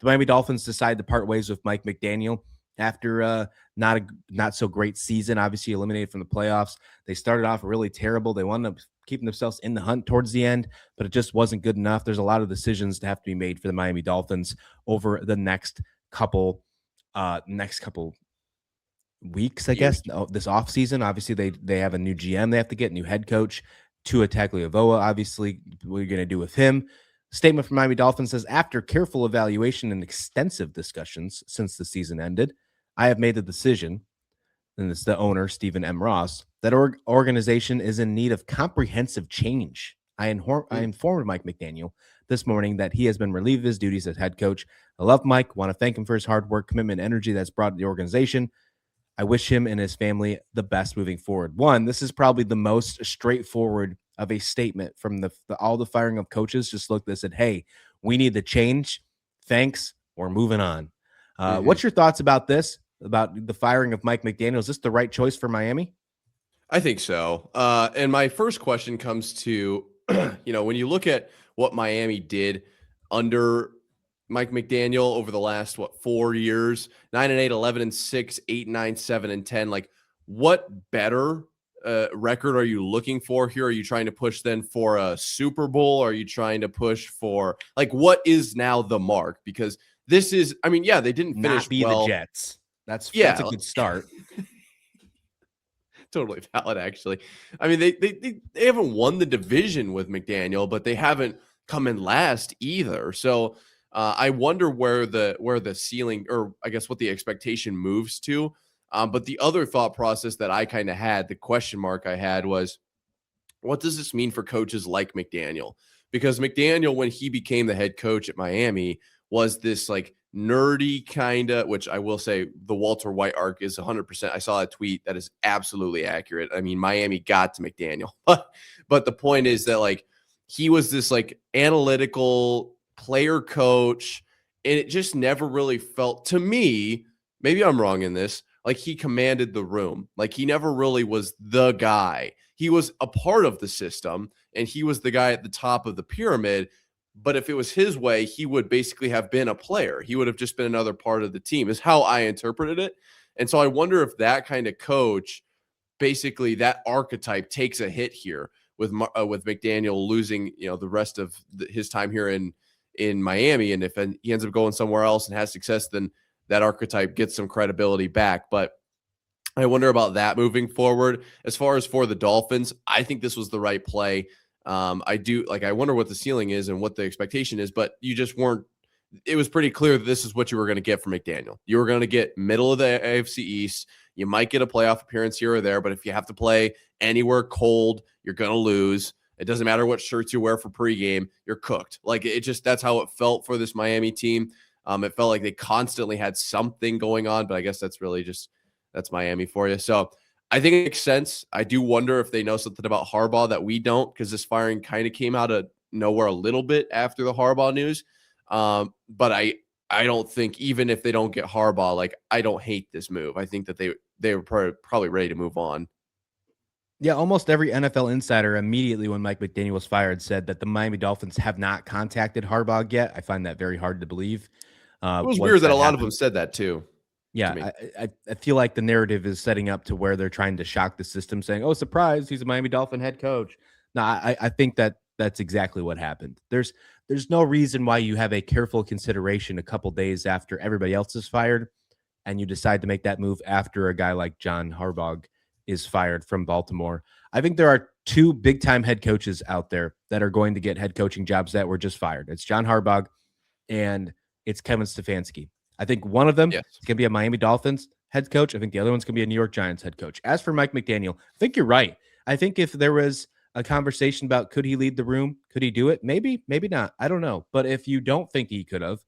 The Miami Dolphins decided to part ways with Mike McDaniel after not so great season, obviously eliminated from the playoffs. They started off really terrible. They wound up keeping themselves in the hunt towards the end, but it just wasn't good enough. There's a lot of decisions to have to be made for the Miami Dolphins over the next couple weeks, I Years. guess. This offseason, obviously they have a new GM they have to get, new head coach, Tua Tagovailoa. Obviously, what are you going to do with him? Statement from Miami Dolphins says, after careful evaluation and extensive discussions since the season ended, I have made the decision, and it's the owner, Stephen M. Ross, that organization is in need of comprehensive change. I informed Mike McDaniel this morning that he has been relieved of his duties as head coach. I love Mike, want to thank him for his hard work, commitment, energy that's brought to the organization. I wish him and his family the best moving forward. One, this is probably the most straightforward of a statement from all the firing of coaches. Just looked and said, hey, we need the change. Thanks. We're moving on. What's your thoughts about this, about the firing of Mike McDaniel? Is this the right choice for Miami? I think so. And my first question comes to, when you look at what Miami did under Mike McDaniel over the last 4 years, 9-8, 11-6, 8-9, 7-10. Like, what better record are you looking for here? Are you trying to push then for a Super Bowl? Are you trying to push for, like, what is now the mark? Because this is, I mean, yeah, they didn't finish Not be well. the Jets. That's a good start. Totally valid, actually. I mean, they haven't won the division with McDaniel, but they haven't come in last either. So I wonder where the ceiling, or I guess what the expectation moves to. But the other thought process that I kind of had, the question mark I had, was, what does this mean for coaches like McDaniel? Because McDaniel, when he became the head coach at Miami, was this like nerdy kind of, which I will say the Walter White arc is 100%. I saw a tweet that is absolutely accurate. I mean, Miami got to McDaniel, but the point is that, like, he was this like analytical player coach, and it just never really felt to me, maybe I'm wrong in this, like he commanded the room. Like, he never really was the guy. He was a part of the system, and he was the guy at the top of the pyramid. But if it was his way, he would basically have been a player. He would have just been another part of the team, is how I interpreted it. And so I wonder if that kind of coach, basically that archetype, takes a hit here with McDaniel losing, the rest of his time here in Miami. And if he ends up going somewhere else and has success, then that archetype gets some credibility back. But I wonder about that moving forward. As far as for the Dolphins, I think this was the right play. I wonder what the ceiling is and what the expectation is, but you just weren't, it was pretty clear that this is what you were going to get from McDaniel. You were going to get middle of the AFC East. You might get a playoff appearance here or there, but if you have to play anywhere cold, you're going to lose. It doesn't matter what shirts you wear for pregame, you're cooked. Like, that's how it felt for this Miami team. It felt like they constantly had something going on, but I guess that's Miami for you. So I think it makes sense. I do wonder if they know something about Harbaugh that we don't, because this firing kind of came out of nowhere a little bit after the Harbaugh news. But I don't think, even if they don't get Harbaugh, like, I don't hate this move. I think that they were probably ready to move on. Yeah, almost every NFL insider immediately when Mike McDaniel was fired said that the Miami Dolphins have not contacted Harbaugh yet. I find that very hard to believe. It was weird that a lot of them said that too. Yeah, I feel like the narrative is setting up to where they're trying to shock the system, saying, "Oh, surprise, he's a Miami Dolphin head coach." No, I think that's exactly what happened. There's no reason why you have a careful consideration a couple days after everybody else is fired, and you decide to make that move after a guy like John Harbaugh is fired from Baltimore. I think there are two big-time head coaches out there that are going to get head coaching jobs that were just fired. It's John Harbaugh and it's Kevin Stefanski. I think one of them is going to be a Miami Dolphins head coach. I think the other one's going to be a New York Giants head coach. As for Mike McDaniel, I think you're right. I think if there was a conversation about could he lead the room, could he do it? Maybe, maybe not. I don't know. But if you don't think he could have,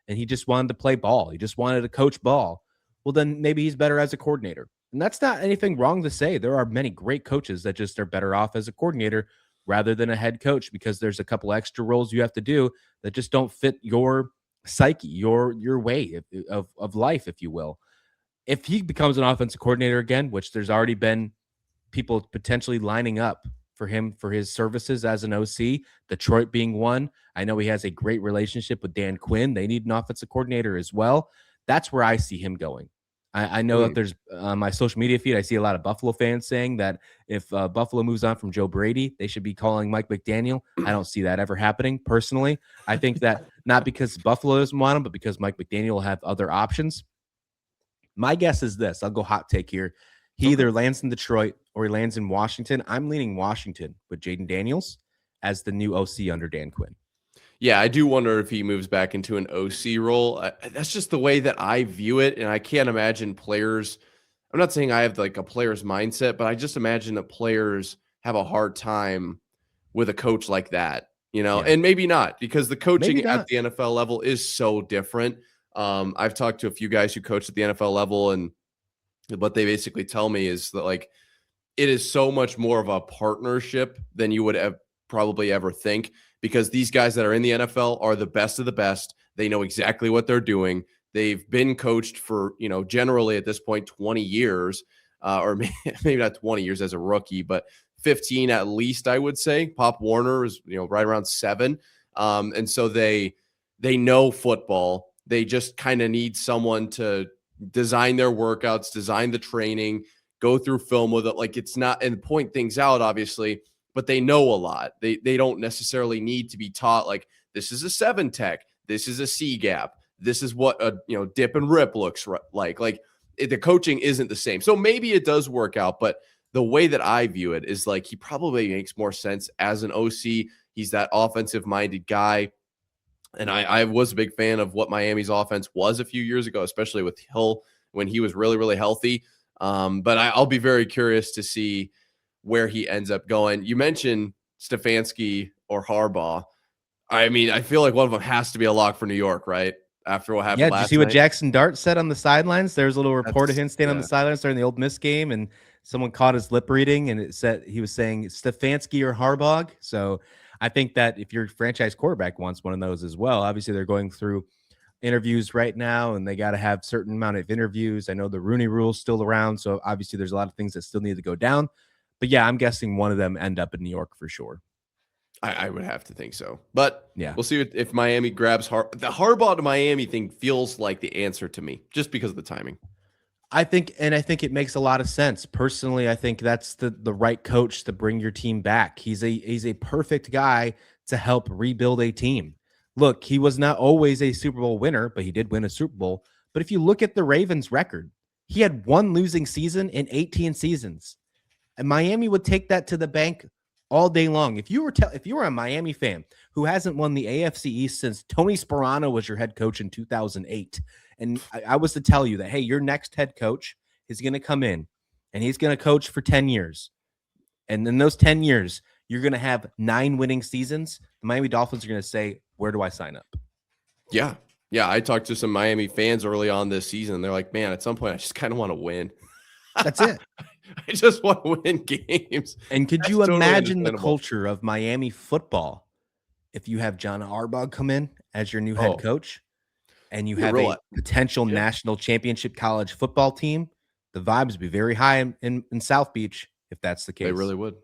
and he just wanted to play ball, he just wanted to coach ball, well, then maybe he's better as a coordinator. And that's not anything wrong to say. There are many great coaches that just are better off as a coordinator rather than a head coach, because there's a couple extra roles you have to do that just don't fit your psyche, your way of life, if you will. If he becomes an offensive coordinator again, which there's already been people potentially lining up for him for his services as an OC, Detroit being one. I know he has a great relationship with Dan Quinn. They need an offensive coordinator as well. That's where I see him going. I know that there's on my social media feed, I see a lot of Buffalo fans saying that if Buffalo moves on from Joe Brady, they should be calling Mike McDaniel. I don't see that ever happening personally. I think that not because Buffalo doesn't want him, but because Mike McDaniel will have other options. My guess is this. I'll go hot take here. He either lands in Detroit or he lands in Washington. I'm leaning Washington with Jaden Daniels as the new OC under Dan Quinn. Yeah, I do wonder if he moves back into an OC role. That's just the way that I view it. And I can't imagine players. I'm not saying I have like a player's mindset, but I just imagine that players have a hard time with a coach like that, and maybe not, because the coaching at the NFL level is so different. I've talked to a few guys who coach at the NFL level, and what they basically tell me is that like it is so much more of a partnership than you would have probably ever think, because these guys that are in the NFL are the best of the best. They know exactly what they're doing. They've been coached for, generally at this point, 20 years, or maybe not 20 years as a rookie, but 15 at least, I would say. Pop Warner is, right around 7. And so they know football. They just kind of need someone to design their workouts, design the training, go through film with it. Like it's not, and point things out, obviously, but they know a lot. They don't necessarily need to be taught like this is a 7 tech, this is a C gap, this is what a dip and rip looks like. Like the coaching isn't the same. So maybe it does work out, but the way that I view it is like he probably makes more sense as an OC. He's that offensive minded guy. And I was a big fan of what Miami's offense was a few years ago, especially with Hill when he was really, really healthy. But I'll be very curious to see where he ends up going. You mentioned Stefanski or Harbaugh. I mean, I feel like one of them has to be a lock for New York, right? After what happened last night. Did you see what Jackson Dart said on the sidelines? There's a little report of him standing on the sidelines during the Ole Miss game, and someone caught his lip reading, and it said he was saying Stefanski or Harbaugh. So I think that if your franchise quarterback wants one of those as well, obviously they're going through interviews right now, and they got to have certain amount of interviews. I know the Rooney Rule's still around, so obviously there's a lot of things that still need to go down. But yeah, I'm guessing one of them end up in New York for sure. I would have to think so. But yeah, we'll see if Miami grabs the Harbaugh to Miami thing feels like the answer to me just because of the timing. I think it makes a lot of sense. Personally, I think that's the right coach to bring your team back. He's a perfect guy to help rebuild a team. Look, he was not always a Super Bowl winner, but he did win a Super Bowl. But if you look at the Ravens record, he had 1 losing season in 18 seasons. And Miami would take that to the bank all day long. If you were a Miami fan who hasn't won the AFC East since Tony Sparano was your head coach in 2008, and I was to tell you that, hey, your next head coach is going to come in and he's going to coach for 10 years. And in those 10 years, you're going to have 9 winning seasons. The Miami Dolphins are going to say, where do I sign up? Yeah. Yeah. I talked to some Miami fans early on this season. They're like, man, at some point, I just kind of want to win. That's it. I just want to win games. And could you imagine the culture of Miami football if you have John Harbaugh come in as your new head coach and you have a potential national championship college football team? The vibes would be very high in South Beach if that's the case. They really would.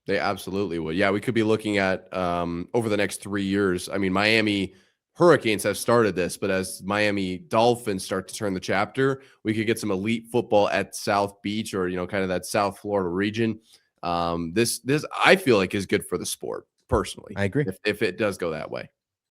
They absolutely would. Yeah, we could be looking at over the next 3 years. I mean, Miami Hurricanes have started this, but as Miami Dolphins start to turn the chapter, we could get some elite football at South Beach or, kind of that South Florida region. This I feel like is good for the sport personally. I agree. If it does go that way.